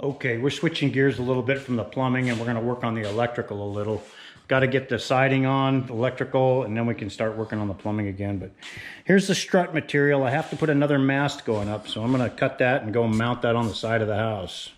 Okay, we're switching gears a little bit from the plumbing and we're gonna work on the electrical a little. Got to get the siding on, the electrical, and then we can start working on the plumbing again. But here's the strut material. I have to put another mast going up, so I'm gonna cut that and go mount that on the side of the house.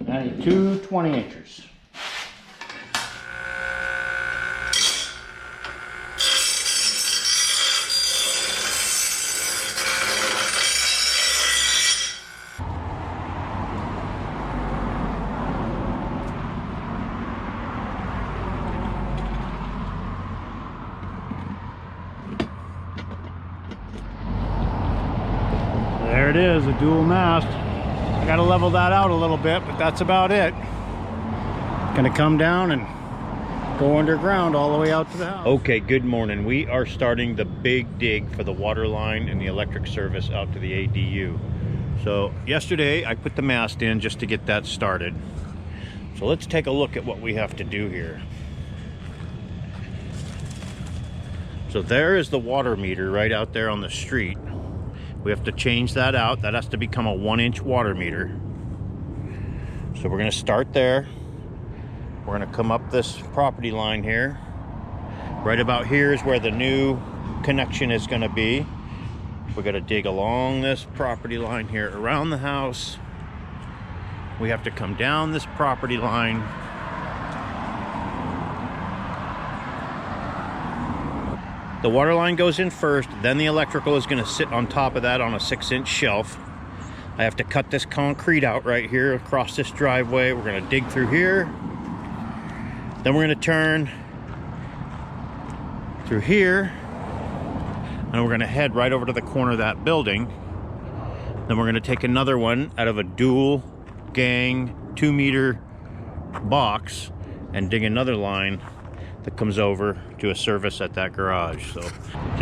I need two 20-inchers. There it is, a dual mast. I gotta level that out a little bit, but that's about it. Gonna come down and go underground all the way out to the house. Okay, good morning. We are starting the big dig for the water line and the electric service out to the ADU. So yesterday I put the mast in just to get that started. So let's take a look at what we have to do here. So there is the water meter right out there on the street. We have to change that out. That has to become a 1-inch water meter. So we're gonna start there. We're gonna come up this property line here. Right about here is where the new connection is gonna be. We're gonna dig along this property line here around the house. We have to come down this property line. The water line goes in first, then the electrical is going to sit on top of that on a 6-inch shelf. I have to cut this concrete out right here across this driveway. We're going to dig through here. Then we're going to turn through here. And we're going to head right over to the corner of that building. Then we're going to take another one out of a dual gang 2-meter box and dig another line that comes over to a service at that garage. So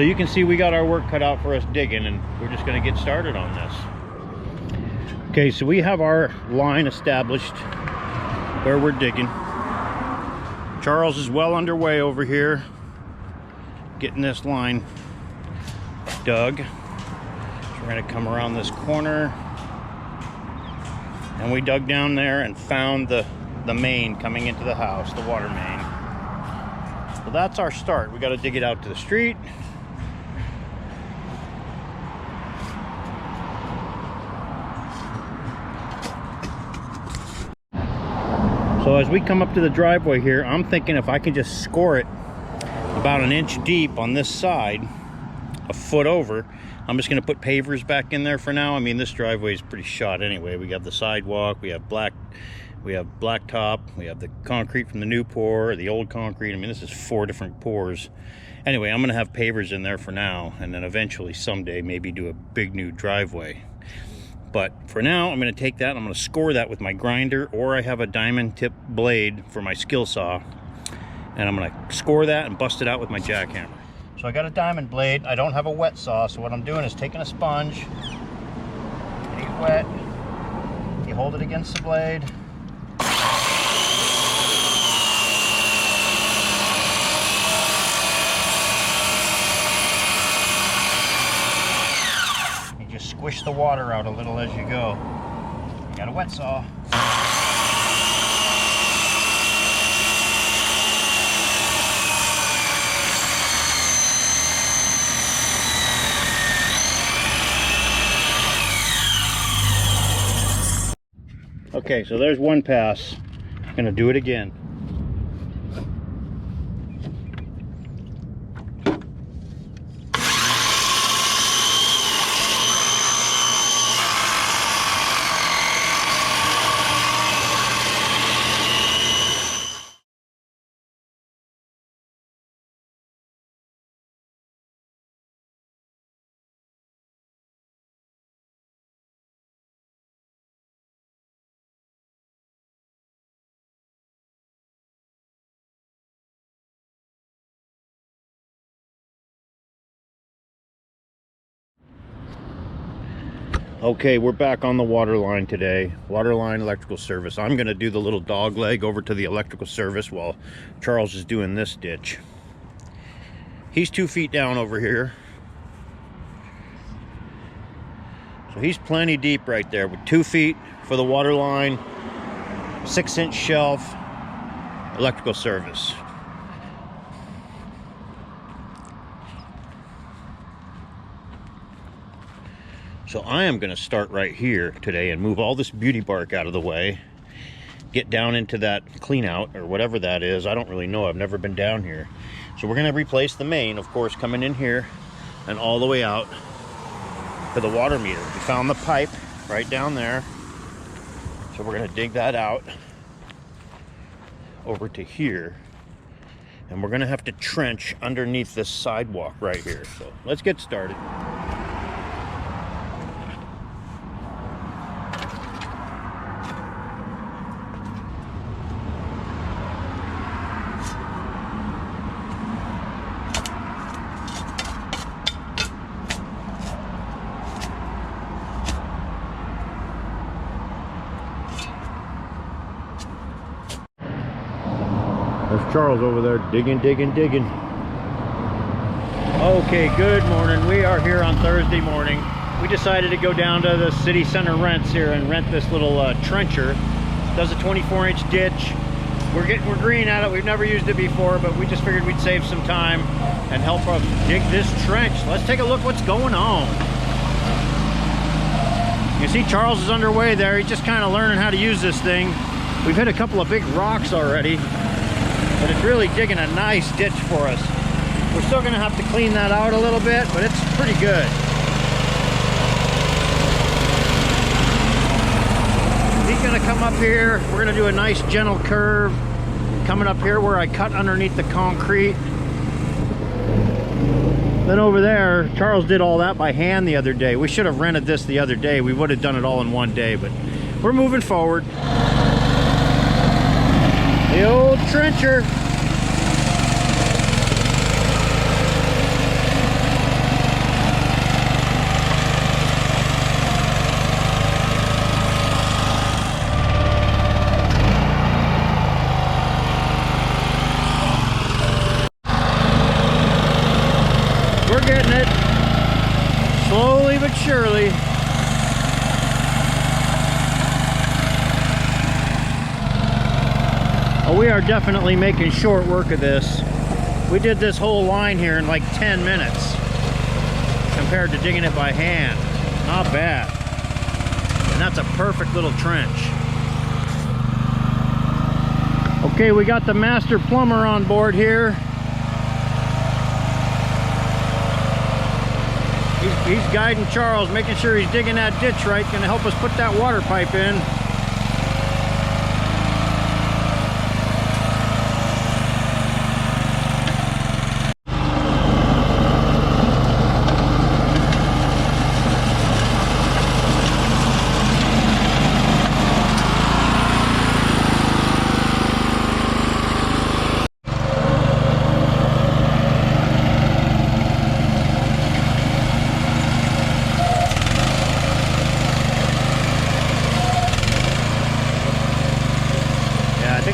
you can see we got our work cut out for us digging, and we're just going to get started on this. Okay, so we have our line established where we're digging. Charles is well underway over here getting this line dug. So we're going to come around this corner, and we dug down there and found the main coming into the house, the water main. So that's our start. We got to dig it out to the street. So as we come up to the driveway here, I'm thinking if I can just score it about 1 inch deep on this side, a foot over, I'm just going to put pavers back in there for now. I mean, this driveway is pretty shot anyway. We have the sidewalk, we have blacktop, we have the concrete from the new pour, the old concrete. I mean, this is 4 different pours. Anyway, I'm gonna have pavers in there for now, and then eventually someday maybe do a big new driveway. But for now, I'm gonna take that, I'm gonna score that with my grinder, or I have a diamond tip blade for my skill saw, and I'm gonna score that and bust it out with my jackhammer. So I got a diamond blade. I don't have a wet saw, so what I'm doing is taking a sponge, getting it wet, you hold it against the blade, squish the water out a little as you go. You got a wet saw. Okay, so there's one pass. I'm gonna do it again. Okay, we're back on the water line today. Water line electrical service. I'm gonna do the little dog leg over to the electrical service while Charles is doing this ditch. He's 2 feet down over here. So he's plenty deep right there with 2 feet for the water line, 6-inch shelf, electrical service. So I am going to start right here today and move all this beauty bark out of the way. Get down into that clean out or whatever that is. I don't really know. I've never been down here. So we're going to replace the main, of course, coming in here and all the way out to the water meter. We found the pipe right down there. So we're going to dig that out over to here. And we're going to have to trench underneath this sidewalk right here. So let's get started. There's Charles over there digging. Okay, good morning. We are here on Thursday morning. We decided to go down to the city center rents here and rent this little trencher. Does a 24-inch ditch. We're green at it. We've never used it before, but we just figured we'd save some time and help us dig this trench. Let's take a look what's going on. You see Charles is underway there. He's just kind of learning how to use this thing. We've hit a couple of big rocks already, but it's really digging a nice ditch for us. We're still gonna have to clean that out a little bit, but it's pretty good. He's gonna come up here. We're gonna do a nice gentle curve coming up here where I cut underneath the concrete. Then over there, Charles did all that by hand the other day. We should have rented this the other day. We would have done it all in one day, but we're moving forward. The old trencher. We're getting it. Slowly but surely. We are definitely making short work of this. We did this whole line here in like 10 minutes compared to digging it by hand. Not bad. And that's a perfect little trench. Okay, we got the master plumber on board here. He's guiding Charles, making sure he's digging that ditch right. Gonna help us put that water pipe in.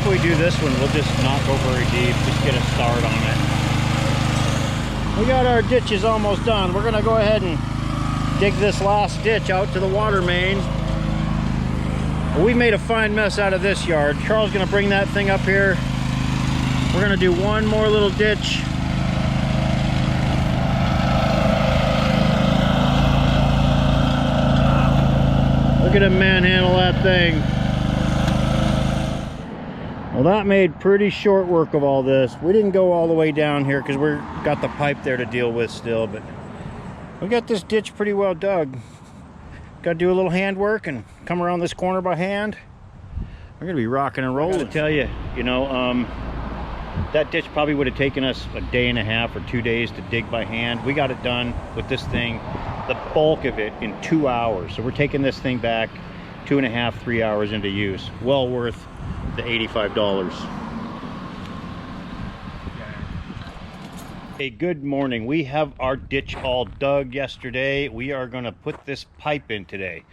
We do this one, we'll just not go very deep, just get a start on it. We got our ditches almost done. We're gonna go ahead and dig this last ditch out to the water main. We made a fine mess out of this yard. Charles is gonna bring that thing up here. We're gonna do one more little ditch. Look at him manhandle that thing. Well, that made pretty short work of all this. We didn't go all the way down here because we've got the pipe there to deal with still, but we got this ditch pretty well dug. Got to do a little hand work and come around this corner by hand. We're gonna be rocking and rolling. I gotta tell you, that ditch probably would have taken us a day and a half or 2 days to dig by hand. We got it done with this thing, the bulk of it, in 2 hours. So we're taking this thing back 2.5, 3 hours into use. Well worth the $85. Hey, good morning. We have our ditch all dug yesterday. We are going to put this pipe in today.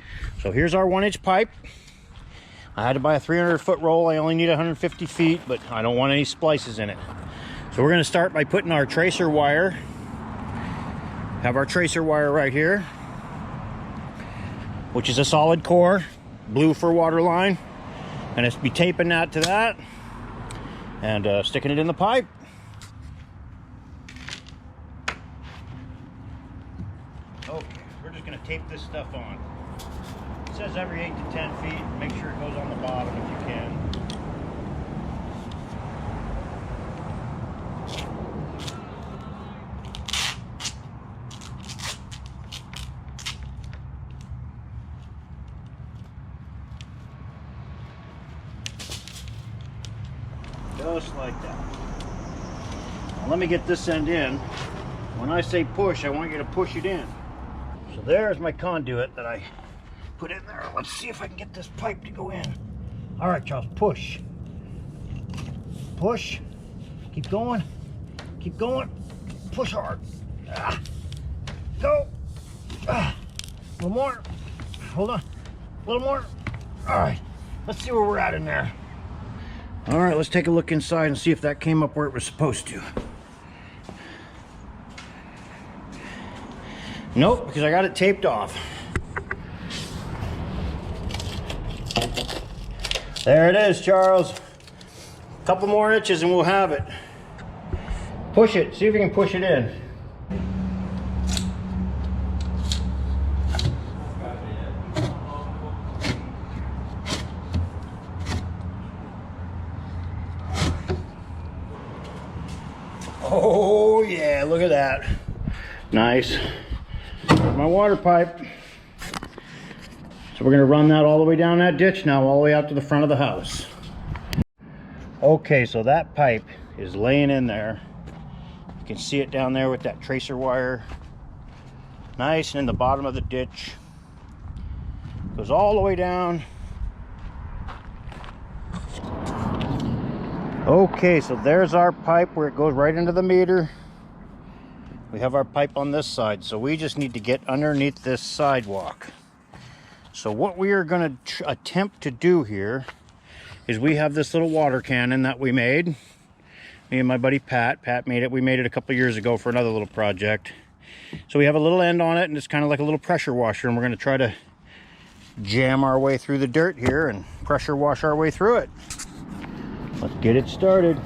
So here's our 1-inch pipe. I had to buy a 300-foot roll. I only need 150 feet, but I don't want any splices in it. So we're going to start by putting our tracer wire. Have our tracer wire right here, which is a solid core, blue for water line. And it's be taping that to that and sticking it in the pipe. Okay, we're just going to tape this stuff on. It says every 8 to 10 feet. Make sure it goes on the bottom if you can. Just like that. Now let me get this end in. When I say push, I want you to push it in. So there's my conduit that I put in there. Let's see if I can get this pipe to go in. All right, Charles, push. Push. Keep going. Keep going. Push hard. Go. A little more. Hold on. A little more. All right. Let's see where we're at in there. All right, let's take a look inside and see if that came up where it was supposed to. Nope, because I got it taped off. There it is, Charles. A couple more inches and we'll have it. Push it, see if you can push it in. Oh yeah, look at that. Nice. There's my water pipe. So we're gonna run that all the way down that ditch now, all the way out to the front of the house. Okay, so that pipe is laying in there. You can see it down there with that tracer wire. Nice and in the bottom of the ditch. Goes all the way down. Okay, so there's our pipe where it goes right into the meter. We have our pipe on this side, so we just need to get underneath this sidewalk. So what we are going to attempt to do here is we have this little water cannon that we made. Me and my buddy Pat. Pat made it. We made it a couple years ago for another little project. So we have a little end on it, and it's kind of like a little pressure washer, and we're going to try to jam our way through the dirt here and pressure wash our way through it. Let's get it started.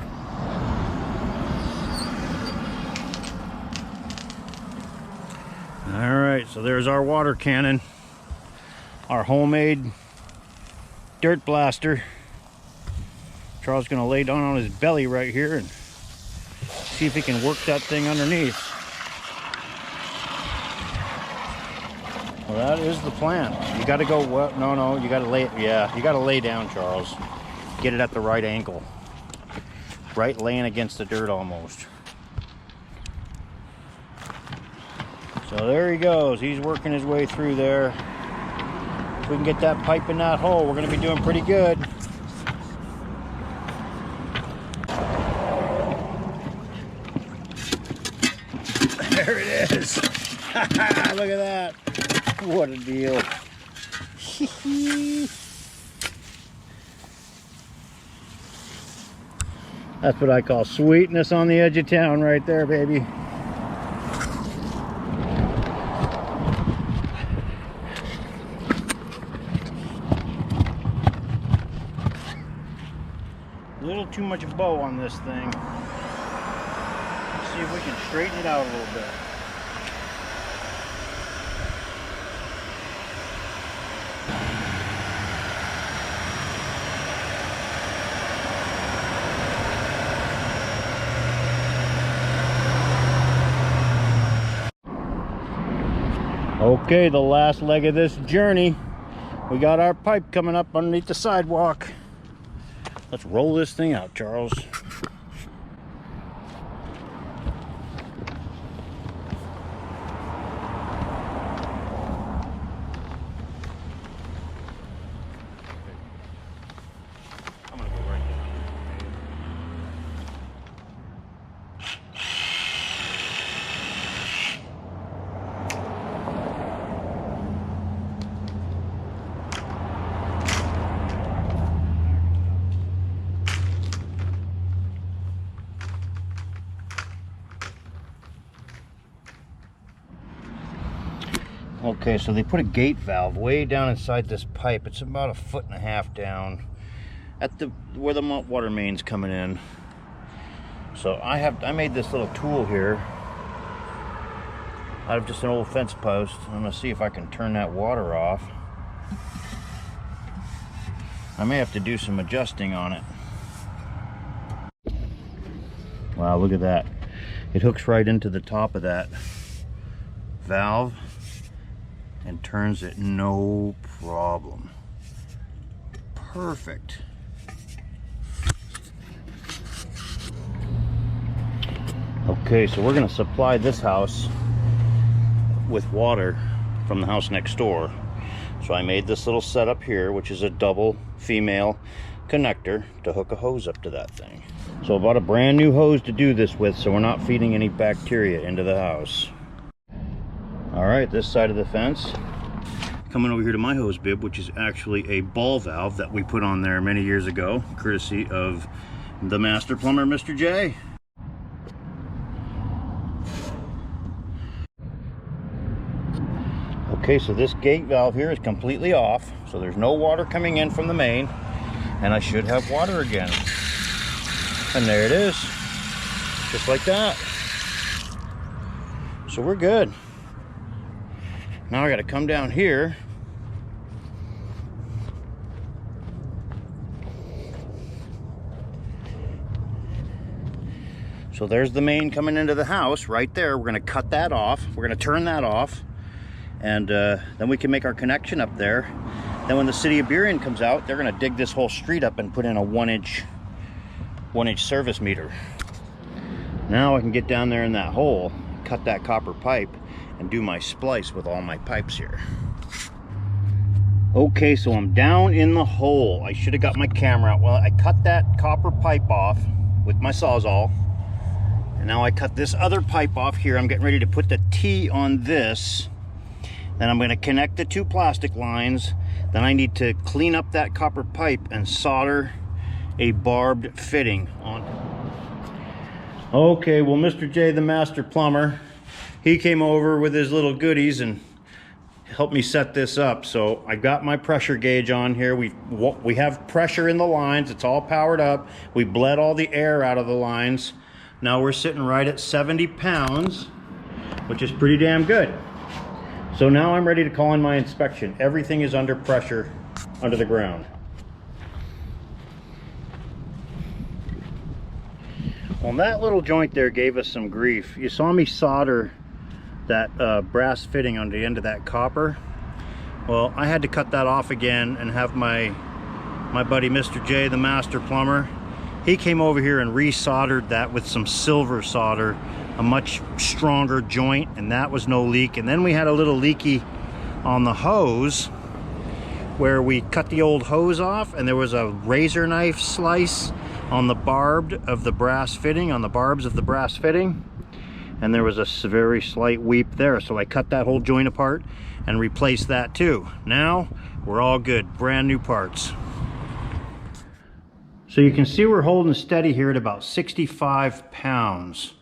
All right, so there's our water cannon, our homemade dirt blaster. Charles is gonna lay down on his belly right here and see if he can work that thing underneath. Well, that is the plan. You gotta go, well, no, you gotta lay, yeah, you gotta lay down, Charles. Get it at the right angle. Right laying against the dirt almost. So there he goes. He's working his way through there. If we can get that pipe in that hole, we're going to be doing pretty good. There it is. Look at that. What a deal. That's what I call sweetness on the edge of town right there, baby. A little too much bow on this thing. Let's see if we can straighten it out a little bit. Okay, the last leg of this journey. We got our pipe coming up underneath the sidewalk. Let's roll this thing out, Charles. I'm gonna go right down. Okay, so they put a gate valve way down inside this pipe. It's about 1.5 feet down at where the water main's coming in. So I made this little tool here out of just an old fence post. I'm gonna see if I can turn that water off. I may have to do some adjusting on it. Wow, look at that. It hooks right into the top of that valve and turns it no problem. Perfect. Okay, so we're gonna supply this house with water from the house next door. So I made this little setup here, which is a double female connector to hook a hose up to that thing. So I bought a brand new hose to do this with, so we're not feeding any bacteria into the house. All right, this side of the fence. Coming over here to my hose bib, which is actually a ball valve that we put on there many years ago, courtesy of the master plumber, Mr. J. Okay, so this gate valve here is completely off, so there's no water coming in from the main, and I should have water again. And there it is, just like that. So we're good. Now I got to come down here so there's the main coming into the house right there. We're going to cut that off, we're going to turn that off, and then we can make our connection up there. Then when the city of Burien comes out, they're going to dig this whole street up and put in a 1-inch service meter. Now I can get down there in that hole, cut that copper pipe, and do my splice with all my pipes here. Okay, so I'm down in the hole. I should have got my camera out. Well, I cut that copper pipe off with my Sawzall, and now I cut this other pipe off here. I'm getting ready to put the T on this. Then I'm going to connect the 2 plastic lines. Then I need to clean up that copper pipe and solder a barbed fitting on. Okay, well, Mr. J, the master plumber, he came over with his little goodies and helped me set this up. So I got my pressure gauge on here. We have pressure in the lines. It's all powered up. We bled all the air out of the lines. Now we're sitting right at 70 pounds, which is pretty damn good. So now I'm ready to call in my inspection. Everything is under pressure under the ground. Well, that little joint there gave us some grief. You saw me solder that brass fitting on the end of that copper. Well, I had to cut that off again and have my buddy Mr. J, the master plumber, he came over here and resoldered that with some silver solder, a much stronger joint, and that was no leak. And then we had a little leaky on the hose where we cut the old hose off, and there was a razor knife slice on the barbed of the brass fitting, on the barbs of the brass fitting, and there was a very slight weep there. So I cut that whole joint apart and replaced that too. Now we're all good, brand new parts. So you can see we're holding steady here at about 65 pounds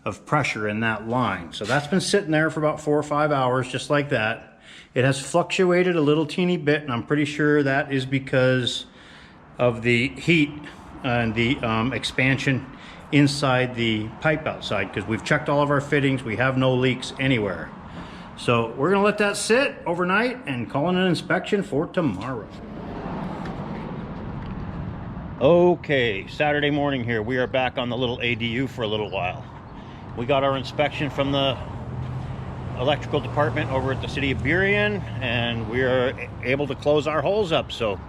of pressure in that line. So that's been sitting there for about 4 or 5 hours, just like that. It has fluctuated a little teeny bit, and I'm pretty sure that is because of the heat and the expansion inside the pipe outside, because we've checked all of our fittings. We have no leaks anywhere. So we're gonna let that sit overnight and call in an inspection for tomorrow. Okay, Saturday morning here. We are back on the little ADU for a little while. We got our inspection from the electrical department over at the city of Burien, and we are able to close our holes up. So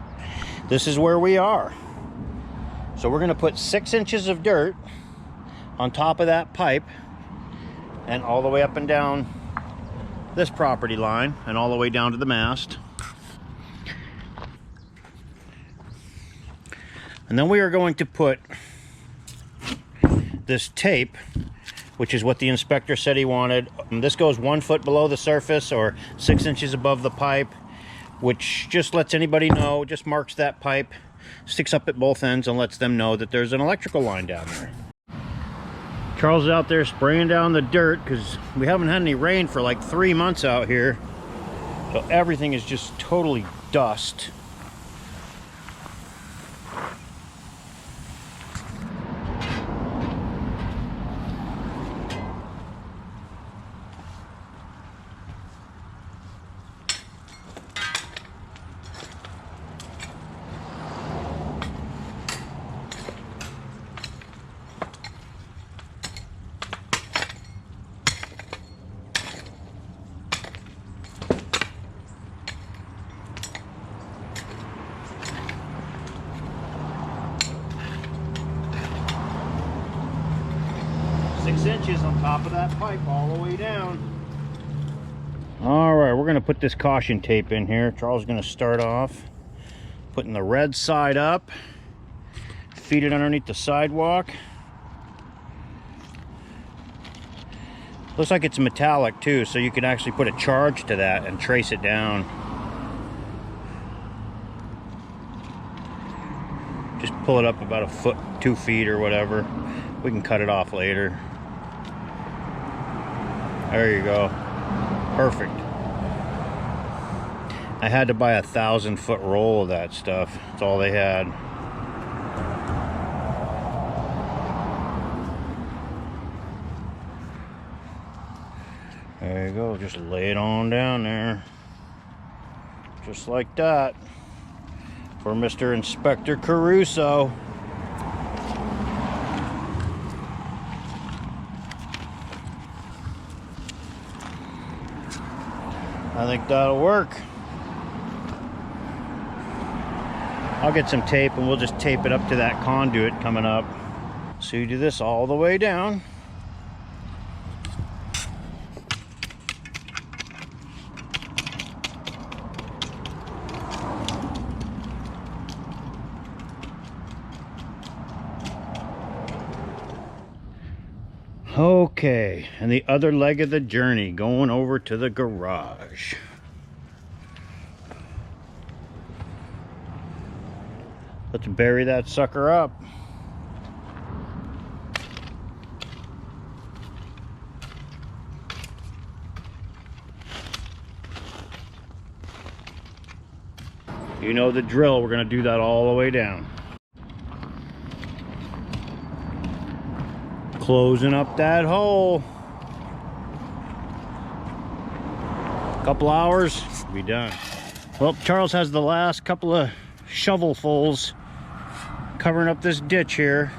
this is where we are. So we're going to put 6 inches of dirt on top of that pipe and all the way up and down this property line and all the way down to the mast. And then we are going to put this tape, which is what the inspector said he wanted. This goes 1 foot below the surface or 6 inches above the pipe, which just lets anybody know, just marks that pipe, sticks up at both ends and lets them know that there's an electrical line down there. Charles is out there spraying down the dirt because we haven't had any rain for like 3 months out here. So everything is just totally dust. Inches on top of that pipe all the way down. All right, we're gonna put this caution tape in here. Charles is gonna start off putting the red side up, feed it underneath the sidewalk. Looks like it's metallic too, so you can actually put a charge to that and trace it down. Just pull it up about a foot, 2 feet or whatever. We can cut it off later. There you go. Perfect. I had to buy a 1,000-foot roll of that stuff. That's all they had. There you go. Just lay it on down there. Just like that. For Mr. Inspector Caruso. I think that'll work. I'll get some tape and we'll just tape it up to that conduit coming up. So you do this all the way down. Okay, and the other leg of the journey, going over to the garage. Let's bury that sucker up. You know the drill, we're gonna do that all the way down. Closing up that hole. Couple hours, be done. Well, Charles has the last couple of shovelfuls covering up this ditch here.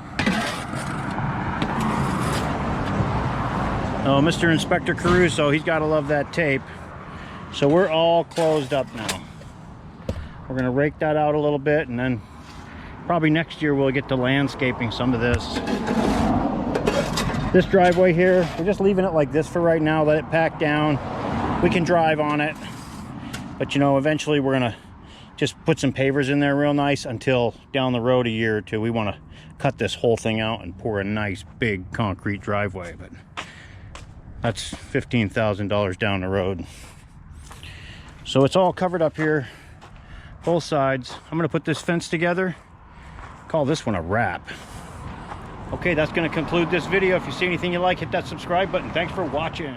Oh, Mr. Inspector Caruso, he's got to love that tape. So we're all closed up now. We're gonna rake that out a little bit, and then probably next year we'll get to landscaping some of this. This driveway here, we're just leaving it like this for right now, let it pack down. We can drive on it, but you know, eventually we're gonna just put some pavers in there real nice until down the road a year or two, we wanna cut this whole thing out and pour a nice big concrete driveway, but that's $15,000 down the road. So it's all covered up here, both sides. I'm gonna put this fence together, call this one a wrap. Okay, that's going to conclude this video. If you see anything you like, hit that subscribe button. Thanks for watching.